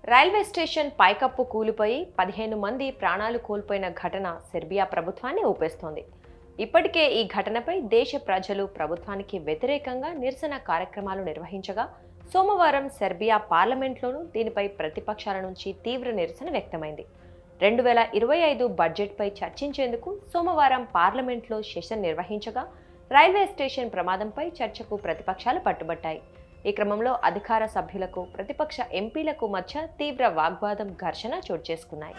Railway station పైకప్పు కూలిపోయి 15 మంది ప్రాణాలు కోల్పోయిన ఘటన సెర్బియా ప్రభుత్వాన్ని ఊపేస్తోంది. ఇప్పటికే ఈ ఘటనపై దేశ ప్రజలు ప్రభుత్వానికి వ్యతిరేకంగా నిరసన కార్యక్రమాలు నిర్వహించగా సోమవారం సెర్బియా పార్లమెంట్లోనూ దీనిపై ప్రతిపక్షాల నుంచి తీవ్ర నిరసన వ్యక్తమైంది. 2025 బడ్జెట్పై చర్చించేందుకు సోమవారం పార్లమెంట్లో సెషన్ నిర్వహించగా రైల్వే స్టేషన్ ప్రమాదంపై చర్చకు ప్రతిపక్షాలు పట్టుబట్టాయి. ఈ క్రమంలో అధికార సభ్యులకు ప్రతిపక్ష ఎంపీలకు మధ్య తీవ్ర వాగ్వాదం ఘర్షణ చోటు చేసుకున్నాయి.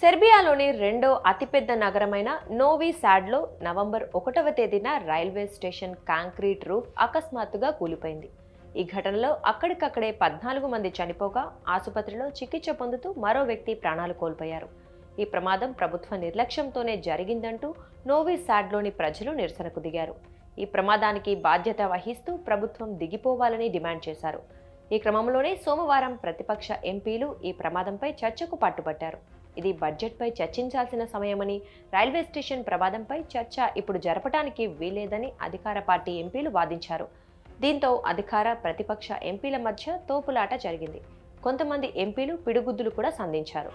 సెర్బియాలోని రెండో అతిపెద్ద నగరమైన నోవి సాడ్లో నవంబర్ 1వ తేదీన రైల్వే స్టేషన్ కాంక్రీట్ రూఫ్ అకస్మాత్తుగా కూలిపోయింది. ఈ ఘటనలో అక్కడికక్కడే 14 మంది చనిపోగా ఆసుపత్రిలో చికిత్స పొందుతూ మరో వ్యక్తి ప్రాణాలు కోల్పోయారు. ఈ ప్రమాదం ప్రభుత్వ నిర్లక్ష్యంతోనే జరిగిందంటూ నోవి సాడ్లోని ప్రజలు నిరసనకు దిగారు. ఈ ప్రమాదానికి బాధ్యత వహిస్తూ ప్రభుత్వం దిగిపోవాలని డిమాండ్ చేశారు. ఈ క్రమంలోనే సోమవారం ప్రతిపక్ష ఎంపీలు ఈ ప్రమాదంపై చర్చకు పట్టుబట్టారు. ఇది బడ్జెట్పై చర్చించాల్సిన సమయమని, రైల్వే స్టేషన్ ప్రమాదంపై చర్చ ఇప్పుడు జరపడానికి వీల్లేదని అధికార పార్టీ ఎంపీలు వాదించారు. దీంతో అధికార ప్రతిపక్ష ఎంపీల మధ్య తోపులాట జరిగింది. కొంతమంది ఎంపీలు పిడుగుద్దులు కూడా సంధించారు.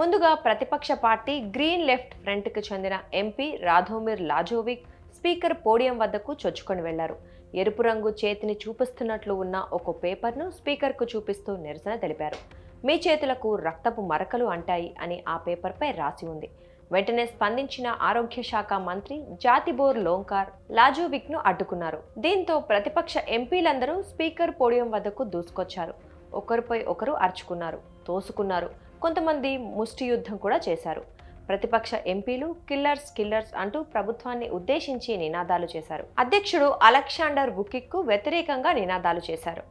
ముందుగా ప్రతిపక్ష పార్టీ గ్రీన్ లెఫ్ట్ ఫ్రంట్కు చెందిన ఎంపీ రాధోమిర్ లాజోవిక్ స్పీకర్ పోడియం వద్దకు చొచ్చుకొని వెళ్లారు. ఎరుపు రంగు చేతిని చూపిస్తున్నట్లు ఉన్న ఒక పేపర్ను స్పీకర్కు చూపిస్తూ నిరసన తెలిపారు. మీ చేతులకు రక్తపు మరకలు అంటాయి అని ఆ పేపర్పై రాసి ఉంది. వెంటనే స్పందించిన ఆరోగ్య శాఖ మంత్రి జాతిబోర్ లోంకార్ లాజోవిక్ను అడ్డుకున్నారు. దీంతో ప్రతిపక్ష ఎంపీలందరూ స్పీకర్ పోడియం వద్దకు దూసుకొచ్చారు. ఒకరిపై ఒకరు అరుచుకున్నారు, తోసుకున్నారు. కొంతమంది ముష్టి యుద్ధం కూడా చేశారు. ప్రతిపక్ష ఎంపీలు కిల్లర్స్ అంటూ ప్రభుత్వాన్ని ఉద్దేశించి నినాదాలు చేశారు. అధ్యక్షుడు అలెగ్జాండర్ వుకిక్ కు వ్యతిరేకంగా నినాదాలు చేశారు.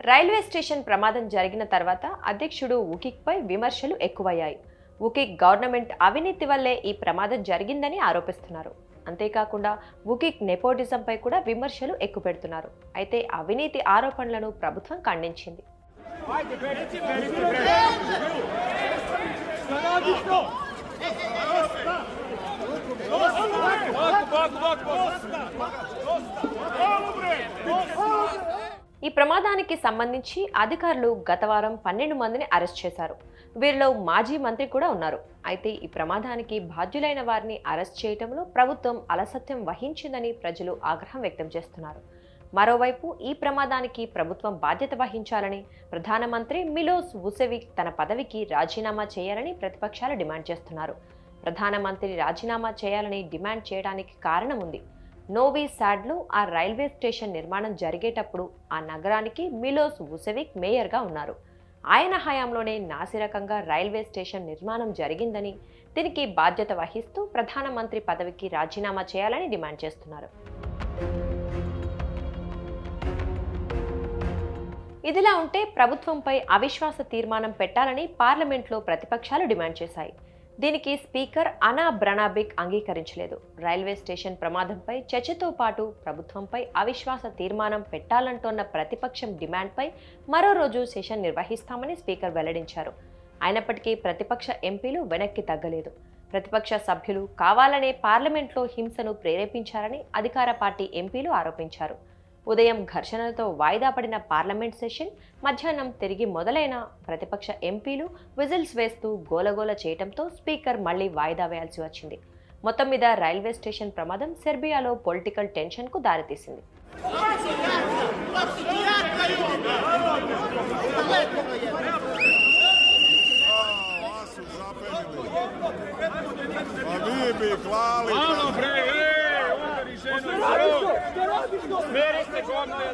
రైల్వే స్టేషన్ ప్రమాదం జరిగిన తర్వాత అధ్యక్షుడు వుకిక్ పై విమర్శలు ఎక్కువయ్యాయి. వుకిక్ గవర్నమెంట్ అవినీతి వల్లే ఈ ప్రమాదం జరిగిందని ఆరోపిస్తున్నారు. అంతేకాకుండా వుకిక్ నెపోటిజంపై కూడా విమర్శలు ఎక్కుపెడుతున్నారు. అయితే అవినీతి ఆరోపణలను ప్రభుత్వం ఖండించింది. ఈ ప్రమాదానికి సంబంధించి అధికారులు గత వారం 12 మందిని అరెస్ట్ చేశారు. వీరిలో మాజీ మంత్రి కూడా ఉన్నారు. అయితే ఈ ప్రమాదానికి బాధ్యులైన వారిని అరెస్ట్ చేయడంలో ప్రభుత్వం అలసత్యం వహించిందని ప్రజలు ఆగ్రహం వ్యక్తం చేస్తున్నారు. మరోవైపు ఈ ప్రమాదానికి ప్రభుత్వం బాధ్యత వహించాలని ప్రధానమంత్రి మిలోస్ వుసెవిక్ తన పదవికి రాజీనామా చేయాలని ప్రతిపక్షాలు డిమాండ్ చేస్తున్నారు. ప్రధానమంత్రి రాజీనామా చేయాలని డిమాండ్ చేయడానికి కారణం ఉంది. నోవి సాడ్లో ఆ రైల్వే స్టేషన్ నిర్మాణం జరిగేటప్పుడు ఆ నగరానికి మిలోస్ వుసెవిక్ మేయర్గా ఉన్నారు. ఆయన హయాంలోనే నాసిరకంగా రైల్వే స్టేషన్ నిర్మాణం జరిగిందని, దీనికి బాధ్యత వహిస్తూ ప్రధానమంత్రి పదవికి రాజీనామా చేయాలని డిమాండ్ చేస్తున్నారు. ఇదిలా ఉంటే ప్రభుత్వంపై అవిశ్వాస తీర్మానం పెట్టాలని పార్లమెంట్లో ప్రతిపక్షాలు డిమాండ్ చేశాయి. దీనికి స్పీకర్ అనా బ్రనాబిక్ అంగీకరించలేదు. రైల్వే స్టేషన్ ప్రమాదంపై చర్చతో పాటు ప్రభుత్వంపై అవిశ్వాస తీర్మానం పెట్టాలంటోన్న ప్రతిపక్షం డిమాండ్పై మరో రోజు సెషన్ నిర్వహిస్తామని స్పీకర్ వెల్లడించారు. అయినప్పటికీ ప్రతిపక్ష ఎంపీలు వెనక్కి తగ్గలేదు. ప్రతిపక్ష సభ్యులు కావాలనే పార్లమెంట్లో హింసను ప్రేరేపించారని అధికార పార్టీ ఎంపీలు ఆరోపించారు. ఉదయం ఘర్షణలతో వాయిదా పడిన పార్లమెంట్ సెషన్ మధ్యాహ్నం తిరిగి మొదలైన ప్రతిపక్ష ఎంపీలు విజిల్స్ వేస్తూ గోలగోల చేయడంతో స్పీకర్ మళ్లీ వాయిదా వేయాల్సి వచ్చింది. మొత్తం మీద రైల్వే స్టేషన్ ప్రమాదం సెర్బియాలో పొలిటికల్ టెన్షన్కు దారితీసింది. Smeri se kod me,